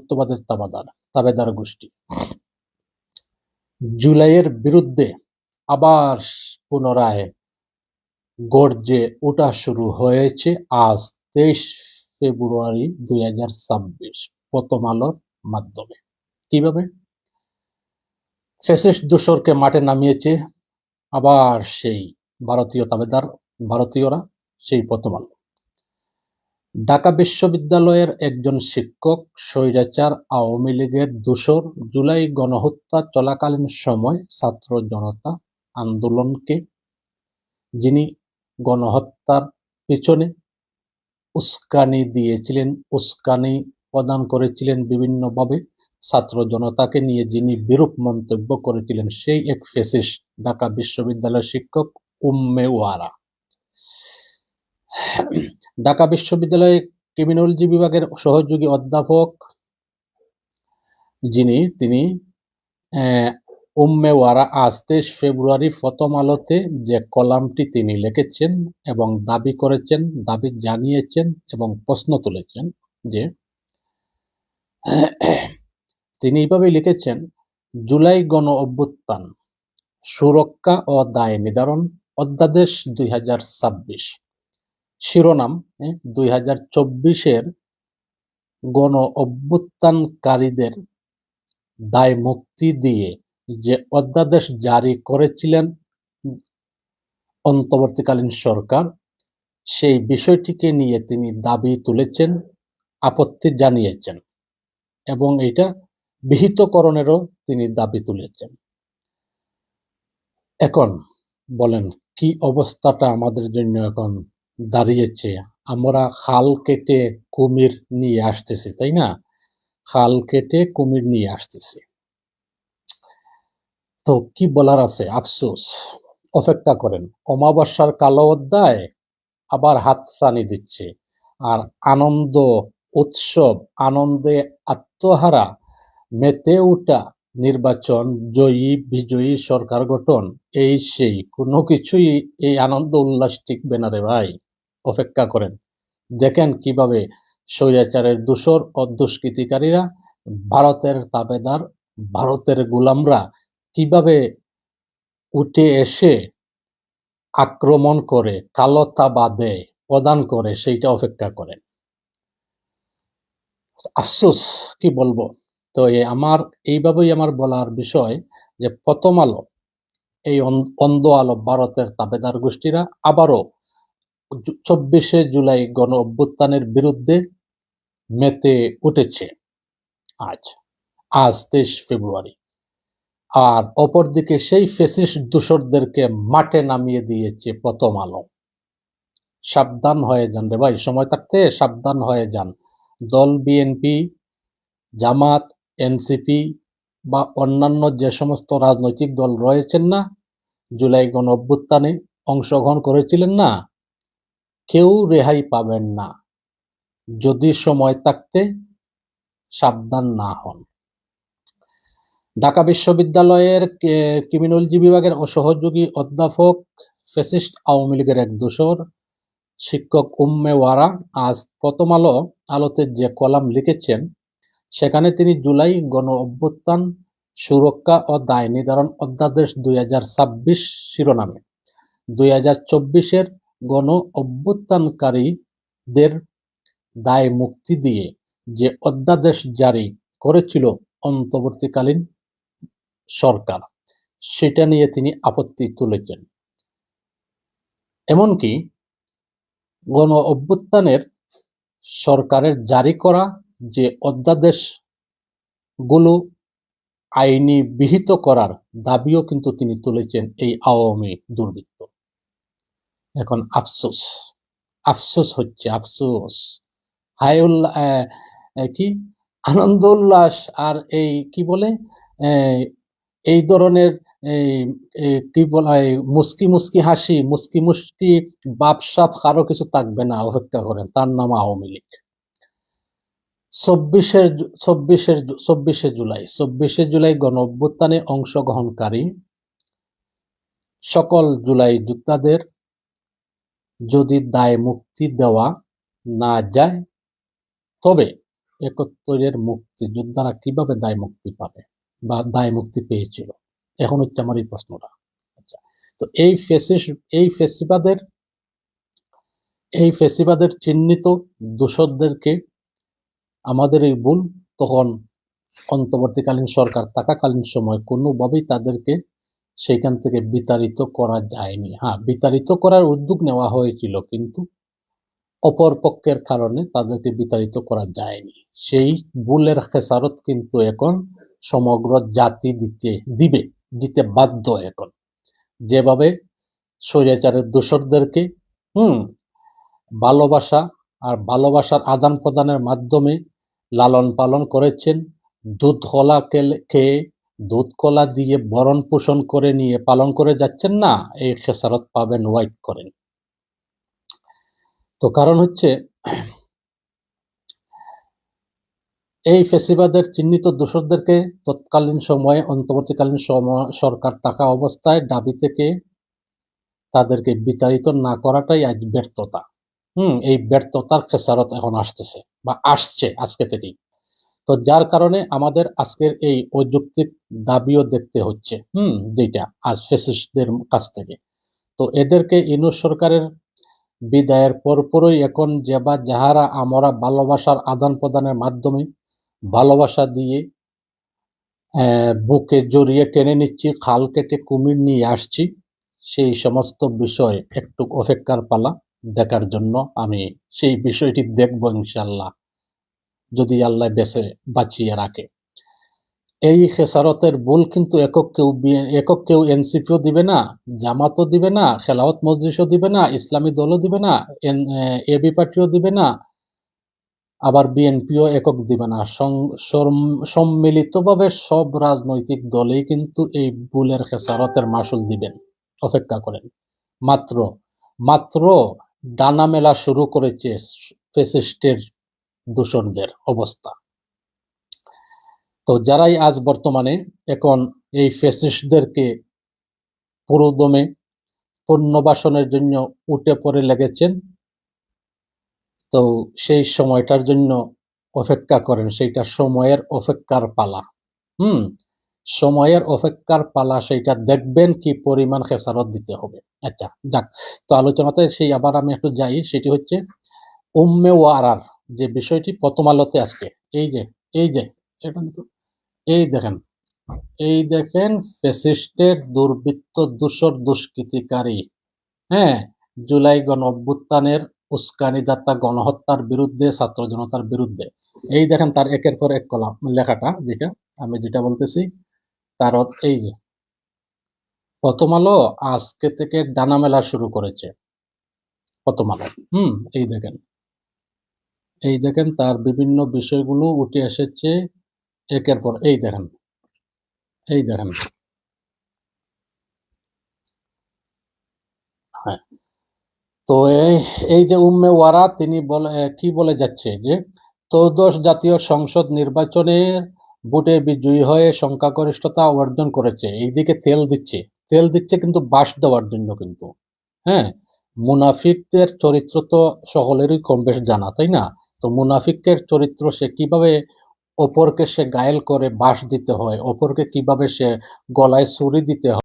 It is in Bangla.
আধিপত্যবাদের তাবেদার গোষ্ঠী জুলাইয়ের বিরুদ্ধে আবার পুনরায় গর্জে ওঠা শুরু হয়েছে আজ 23 ফেব্রুয়ারি 2026 প্রথম আলোর মাধ্যমে। কিভাবে? ফ্যাসিস্ট দোসরকে মাঠে নামিয়েছে আবার সেই ভারতীয়রা, সেই প্রথম আলো। ঢাকা বিশ্ববিদ্যালয়ের একজন শিক্ষক স্বৈরাচার আওয়ামী লীগের দোসর জুলাই গণহত্যা চলাকালীন সময় ছাত্র জনতা আন্দোলনকে, যিনি গণহত্যার পিছনে উস্কানি প্রদান করেছিলেন বিভিন্নভাবে, ছাত্র জনতাকে নিয়ে যিনি বিরূপ মন্তব্য করেছিলেন, সেই এক ফ্যাসিস্ট ঢাকা বিশ্ববিদ্যালয়ের শিক্ষক উম্মে ওয়ারা। ঢাকা বিশ্ববিদ্যালয়ের ক্রিমিনোলজি বিভাগের সহযোগী অধ্যাপক তিনি উম্মে ওয়ারা আজ 23 ফেব্রুয়ারি প্রথম আলোতে যে কলামটি তিনি লিখেছেন এবং দাবি জানিয়েছেন এবং প্রশ্ন তুলেছেন, যে তিনি এইভাবে লিখেছেন, জুলাই গণ অভ্যুত্থান সুরক্ষা ও দায় নির্ধারণ অধ্যাদেশ 2026 শিরোনাম 2024-এর গণ অভ্যুত্থানকারীদের দায় মুক্তি দিয়ে যে অধ্যাদেশ জারি করেছিলেন অন্তর্বর্তীকালীন সরকার, সেই বিষয়টিকে নিয়ে তিনি দাবি তুলেছেন, আপত্তি জানিয়েছেন এবং এটা বিহিতকরণেরও তিনি দাবি তুলেছেন। এখন বলেন কি অবস্থাটা আমাদের জন্য এখন দাঁড়িয়েছে? আমরা খাল কেটে কুমির নিয়ে আসতেছি, তাই না? খাল কেটে কুমির নিয়ে আসতেছি। তো কি বলার আছে? আফসোস। অপেক্ষা করেন, অমাবস্যার কালো অধ্যায় আবার হাতছানি দিচ্ছে, আর আনন্দে আত্মহারা মেতে উঠা নির্বাচন, বিজয়ী সরকার গঠন, সেই কোনো কিছুই এই আনন্দ উল্লাস টিকবে না রে ভাই। অপেক্ষা করেন, দেখেন কিভাবে স্বৈরাচারের দোসর ও দুষ্কৃতিকারীরা, ভারতের তাবেদার, ভারতের গোলামরা কিভাবে উঠে এসে আক্রমণ করে, কালতাবাদে প্রদান করে, সেইটা অপেক্ষা করেন। আফসোস, কি বলবো। তো এইভাবেই আমার বলার বিষয় যে প্রথম আলো, এই অন্ধ আলো ভারতের তাবেদার গোষ্ঠীরা আবারও 24শে জুলাই গণ অভ্যুত্থানের বিরুদ্ধে মেতে উঠেছে আজ 23 ফেব্রুয়ারি। আর অপরদিকে সেই ফ্যাসিস্ট দোসরদেরকে মাঠে নামিয়ে দিয়েছে প্রথম আলো। সাবধান হয়ে যান রে ভাই, সময় থাকতে সাবধান হয়ে যান। দল বিএনপি, জামাত, এনসিপি বা অন্যান্য যে সমস্ত রাজনৈতিক দল রয়েছেন না, জুলাই গণ অভ্যুত্থানে অংশগ্রহণ করেছিলেন না, কেউ রেহাই পাবেন না যদি সময় থাকতে সাবধান না হন। ঢাকা বিশ্ববিদ্যালয়ের ক্রিমিনোলজি বিভাগের সহযোগী অধ্যাপক, ফ্যাসিস্ট আওয়ামী লীগের এক দোসর শিক্ষক উম্মে ওয়ারা আজ প্রথম আলোতে যে কলাম লিখেছেন, সেখানে তিনি জুলাই গণ অভ্যুত্থান সুরক্ষা ও দায় নির্ধারণ অধ্যাদেশ 2026 শিরোনামে 2024-এর গণ অভ্যুত্থানকারীদের দায় মুক্তি দিয়ে যে অধ্যাদেশ জারি করেছিল অন্তর্বর্তীকালীন সরকার, সেটা নিয়ে তিনি আপত্তি তুলেছেন। এমনকি গণ অভ্যুত্থানের সরকারের জারি করা যে অধ্যাদেশগুলো আইনি বিহিত করার দাবিও কিন্তু তিনি তুলেছেন এই আওয়ামী দুর্বৃত্ত। এখন আফসোস হচ্ছে, আফসোস, কি আনন্দ উল্লাস আর এই কি বলে এই ধরনের কি বলা হয়, মুস্কি হাসি, মুস্কি বাপসাপ কারো কিছু থাকবে না। অপেক্ষা করেন, তার নাম আওয়ামী লীগ। 24শে জুলাই গণ অভ্যুত্থানে অংশগ্রহণকারী সকল জুলাই যোদ্ধাদের যদি দায় মুক্তি দেওয়া না যায়, তবে 71-এর মুক্তিযোদ্ধারা কিভাবে দায় মুক্তি পাবে বা দায় মুক্তি পেয়েছিল? এখন হচ্ছে আমার এই প্রশ্নটা। আচ্ছা, তো এই ফেসিবাদের চিহ্নিত দোষরদেরকে আমাদের এই ভুল তখন অন্তর্বর্তীকালীন সরকার থাকাকালীন সময় কোনোভাবেই তাদেরকে সেখান থেকে বিতাড়িত করা যায়নি। হ্যাঁ, বিতাড়িত করার উদ্যোগ নেওয়া হয়েছিল, কিন্তু অপর পক্ষের কারণে তাদেরকে বিতাড়িত করা যায়নি। সেই ভুলের খেসারত কিন্তু এখন সমগ্র জাতি দিতে বাধ্য। এখন যেভাবে স্বৈরাচারের দোসরদেরকে ভালোবাসা আর ভালোবাসার আদান প্রদানের মাধ্যমে লালন পালন করেছেন, দুধ কলা খেয়ে দুধ কলা দিয়ে ভরণ পোষণ করে নিয়ে পালন করে যাচ্ছেন না, এই খেসারত পাবেন ওয়াইট করেন। তো কারণ হচ্ছে এই ফেসিবাদের চিহ্নিত দোষরদেরকে তৎকালীন সময়ে অন্তর্বর্তীকালীন সরকার থাকা অবস্থায় দাবি থেকে তাদেরকে বিতাড়িত না করাটাই আজ ব্যর্থতা। এই ব্যর্থতার খেসারত এখন আসতেছে বা আসছে আজকে থেকেই। তো যার কারণে আমাদের আজকের এই অযৌক্তিক দাবিও দেখতে হচ্ছে যেটা আজ ফ্যাসিস্টদের কাছ থেকে। তো এদেরকে ইউনূস সরকারের বিদায়ের পরপরই এখন যাহারা আমরা ভালোবাসার আদান প্রদানের মাধ্যমে ভালোবাসা দিয়ে বুকে জড়িয়ে টেনে নিচ্ছি, খাল কেটে কুমির নিয়ে আসছি, সেই সমস্ত বিষয় একটু অপেক্ষার পালা দেখার জন্য আমি সেই বিষয়টি দেখব ইনশাল্লাহ, যদি আল্লাহ বেঁচে বাঁচিয়ে রাখে। এই খেসারতের ভুল কিন্তু একক কেউ এনসিপিও দিবে না, জামাতও দিবে না, খেলাওয়াত মজলিসও দিবে না, ইসলামী দলও দিবে না, এবি পার্টিও দিবে না, আবার বিএনপিও একক দিবে না। সম্মিলিতভাবে সব রাজনৈতিক দলেই কিন্তু এই ভুলের খেসারতের মাসুল দিবেন। অপেক্ষা করেন। মাত্র ডানা মেলা শুরু করেছে ফ্যাসিস্টের দূষণদের অবস্থা। তো যারাই আজ বর্তমানে এখন এই ফ্যাসিস্টদেরকে পুরোদমে পুনর্বাসনের জন্য উঠে পড়ে লেগেছেন, তো সেই সময়টার জন্য অপেক্ষা করেন। সেইটা সময়ের অপেক্ষার পালা। সময়ের অপেক্ষার পালা, সেইটা দেখবেন কি পরিমাণ খেসারত দিতে হবে। আচ্ছা, যাক, তো আলোচনাতে সেই আবার আমি একটু যাই। সেটি হচ্ছে উম্মে ওয়ারার যে বিষয়টি প্রথম আলোতে আজকে এই যে এটা এই দেখেন ফ্যাসিস্টের দুর্বৃত্ত দুষ্কৃতিকারী, জুলাই গণ অভ্যুত্থানের উস্কানিদাতা গণহত্যার বিরুদ্ধে, ছাত্র জনতার বিরুদ্ধে। এই দেখেন তার একের পর এক কলাম লেখাটা, যেটা বলতেছি তার এই যে প্রথম আলো আজকে থেকে ডানা মেলা শুরু করেছে। প্রথম আলো এই দেখেন তার বিভিন্ন বিষয়গুলো উঠে এসেছে একের পর। এই দেখেন হ্যাঁ, তো এই যে উম্মে ওয়ারা তিনি কি বলে যাচ্ছে যে ত্রয়োদশ জাতীয় সংসদ নির্বাচনের ভোটে বিজয়ী হয়ে সংখ্যাগরিষ্ঠতা অর্জন করেছে। এইদিকে তেল দিচ্ছে কিন্তু বাস দেওয়ার জন্য। কিন্তু মুনাফিকদের চরিত্র তো সকলেরই কম বেশ জানা, তাই না? তো মুনাফিকের চরিত্র, সে কিভাবে অপরকে সে ঘায়েল করে বাস দিতে হয়, অপরকে কিভাবে সে গলায় ছুরি দিতে হয়।